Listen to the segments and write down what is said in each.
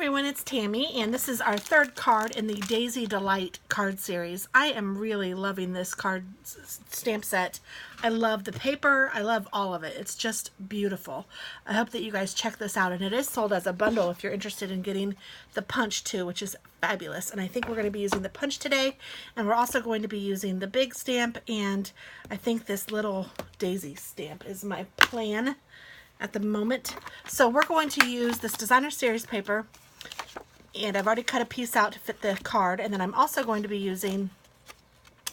everyone, it's Tammy, and this is our third card in the Daisy Delight card series. I am really loving this card stamp set. I love the paper. I love all of it. It's just beautiful. I hope that you guys check this out, and it is sold as a bundle if you're interested in getting the punch too, which is fabulous. And I think we're going to be using the punch today, and we're also going to be using the big stamp, and I think this little daisy stamp is my plan at the moment. So we're going to use this designer series paper, and I've already cut a piece out to fit the card, and then I'm also going to be using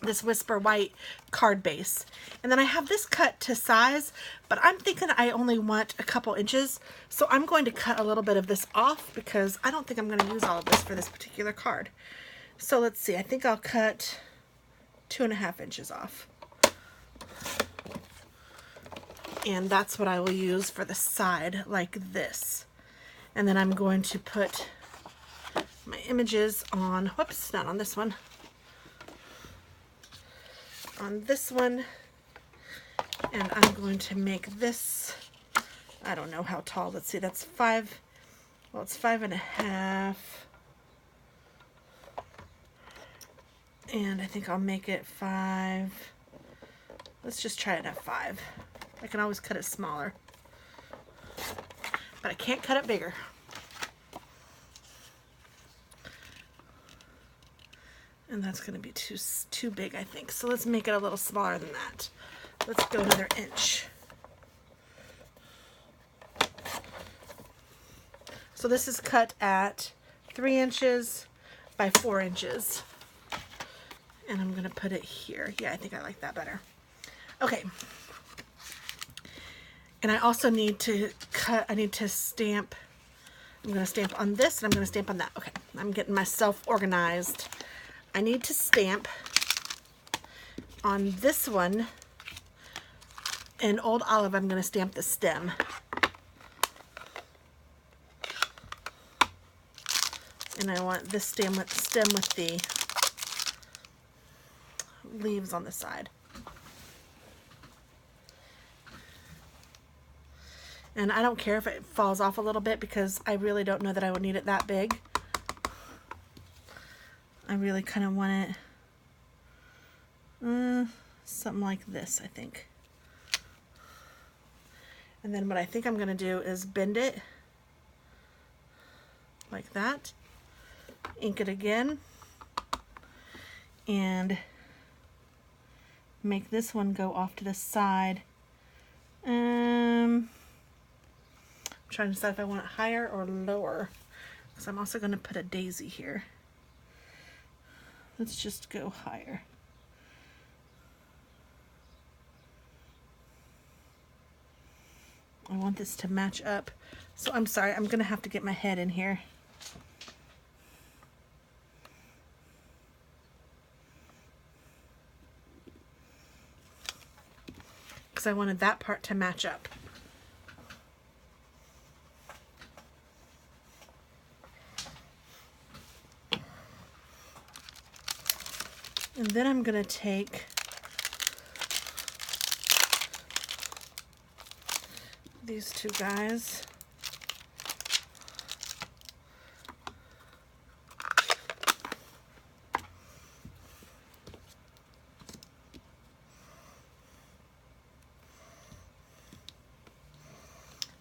this Whisper White card base. And then I have this cut to size, but I'm thinking I only want a couple inches, so I'm going to cut a little bit of this off because I don't think I'm going to use all of this for this particular card. So let's see, I think I'll cut 2.5 inches off. And that's what I will use for the side, like this. And then I'm going to put my images on, whoops, not on this one, on this one. And I'm going to make this, I don't know how tall, let's see, that's 5, well, it's 5.5. And I think I'll make it 5, let's just try it at 5. I can always cut it smaller, but I can't cut it bigger. And that's going to be too big, I think. So let's make it a little smaller than that. Let's go another inch. So this is cut at 3 inches by 4 inches. And I'm going to put it here. Yeah, I think I like that better. Okay. And I also need to stamp. I'm going to stamp on this, and I'm going to stamp on that. Okay, I'm getting myself organized. I need to stamp on this one. In Old Olive, I'm going to stamp the stem. And I want this stem with the leaves on the side. And I don't care if it falls off a little bit because I really don't know that I would need it that big. I really kind of want it something like this, I think. And then what I think I'm going to do is bend it like that, ink it again, and make this one go off to the side. I'm trying to decide if I want it higher or lower, because I'm also going to put a daisy here. Let's just go higher. I want this to match up. So I'm sorry, I'm going to have to get my head in here. Because I wanted that part to match up. And then I'm going to take these two guys.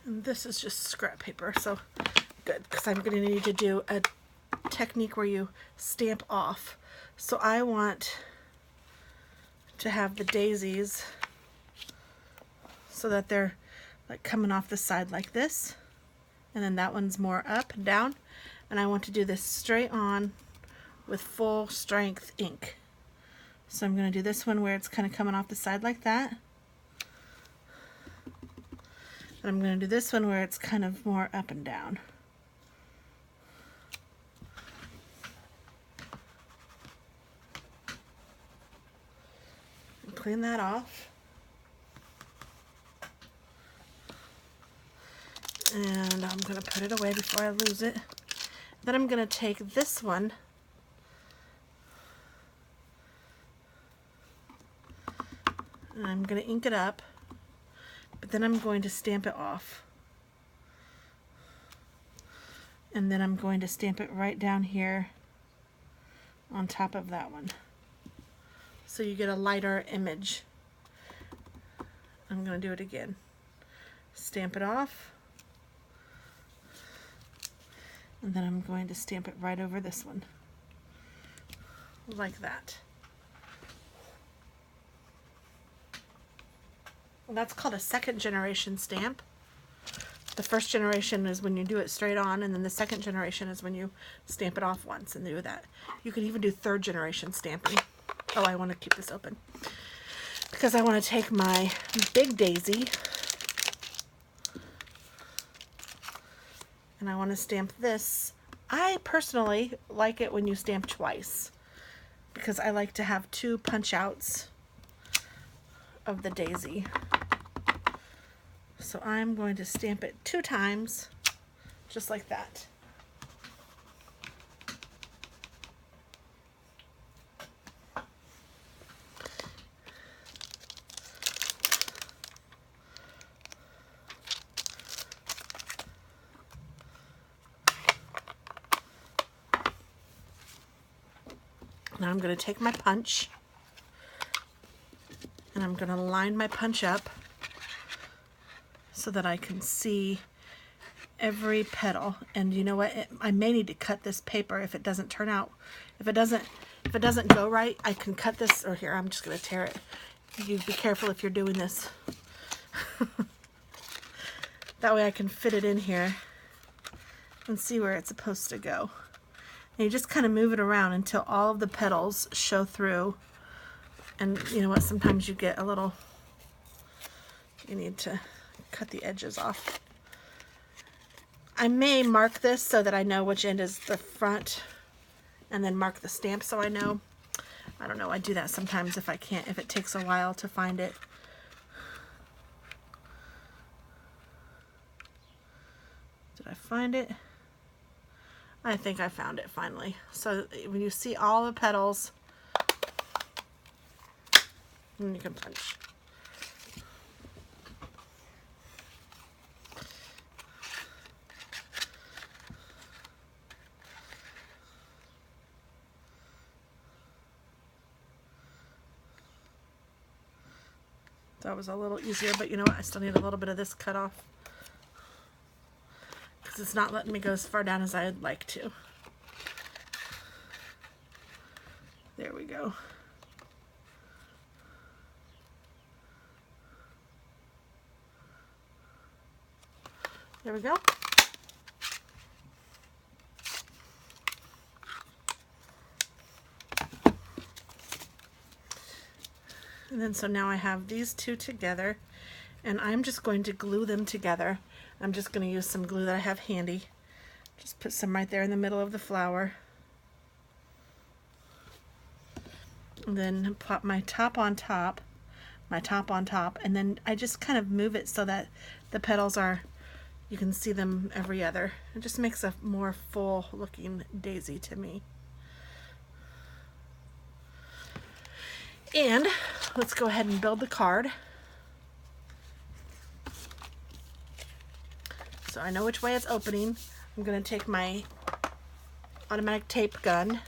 And this is just scrap paper, so good, because I'm going to need to do a technique where you stamp off. So I want to have the daisies so that they're like coming off the side like this, and then that one's more up and down, and I want to do this straight on with full strength ink. So I'm going to do this one where it's kind of coming off the side like that, and I'm going to do this one where it's kind of more up and down. Clean that off. And I'm going to put it away before I lose it. Then I'm going to take this one and I'm going to ink it up, but then I'm going to stamp it off. And then I'm going to stamp it right down here on top of that one, so you get a lighter image. I'm going to do it again. Stamp it off, and then I'm going to stamp it right over this one, like that. Well, that's called a second generation stamp. The first generation is when you do it straight on, and then the second generation is when you stamp it off once and do that. You can even do third generation stamping. Oh, I want to keep this open because I want to take my big daisy and I want to stamp this. I personally like it when you stamp twice because I like to have 2 punch outs of the daisy. So I'm going to stamp it 2 times, just like that. Now I'm going to take my punch and I'm going to line my punch up so that I can see every petal. And you know what? I may need to cut this paper if it doesn't turn out. If it doesn't go right, I can cut this. Or here, I'm just going to tear it. You be careful if you're doing this. That way I can fit it in here and see where it's supposed to go. And you just kind of move it around until all of the petals show through. And you know what? Sometimes you get a little, you need to cut the edges off. I may mark this so that I know which end is the front, and then mark the stamp so I know. I don't know, I do that sometimes if I can't, if it takes a while to find it. Did I find it? I think I found it finally. So when you see all the petals, then you can punch. That was a little easier, but you know what? I still need a little bit of this cut off because it's not letting me go as far down as I'd like to. There we go. There we go. And then so now I have these 2 together, and I'm just going to glue them together. I'm just going to use some glue that I have handy. Just put some right there in the middle of the flower. And then pop my top on top, and then I just kind of move it so that the petals are, you can see them every other. It just makes a more full looking daisy to me. And let's go ahead and build the card. So I know which way it's opening. I'm going to take my automatic tape gun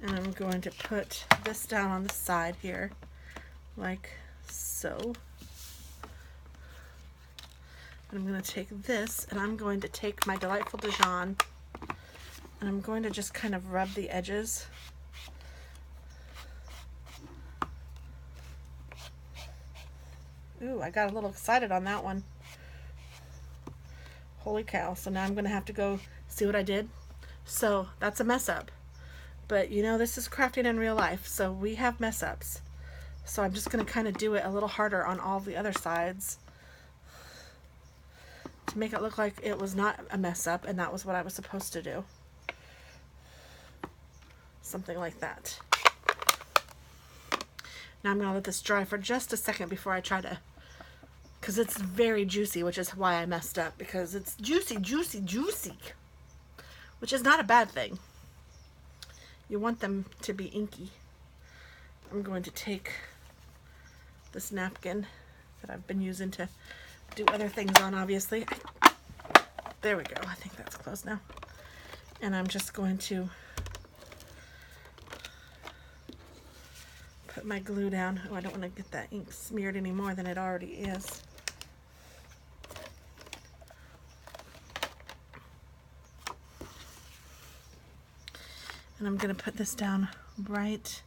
and I'm going to put this down on the side here, like so. I'm going to take this and I'm going to take my Delightful Dijon and I'm going to just kind of rub the edges. Ooh, I got a little excited on that one. Holy cow. So now I'm going to have to go see what I did. So that's a mess up. But you know, this is crafting in real life, so we have mess ups. So I'm just going to kind of do it a little harder on all the other sides to make it look like it was not a mess up and that was what I was supposed to do. Something like that. Now I'm going to let this dry for just a second before I try to, because it's very juicy, which is why I messed up, because it's juicy, juicy, juicy, which is not a bad thing. You want them to be inky. I'm going to take this napkin that I've been using to do other things on, obviously. There we go. I think that's closed now. And I'm just going to put my glue down. Oh, I don't want to get that ink smeared any more than it already is. And I'm going to put this down right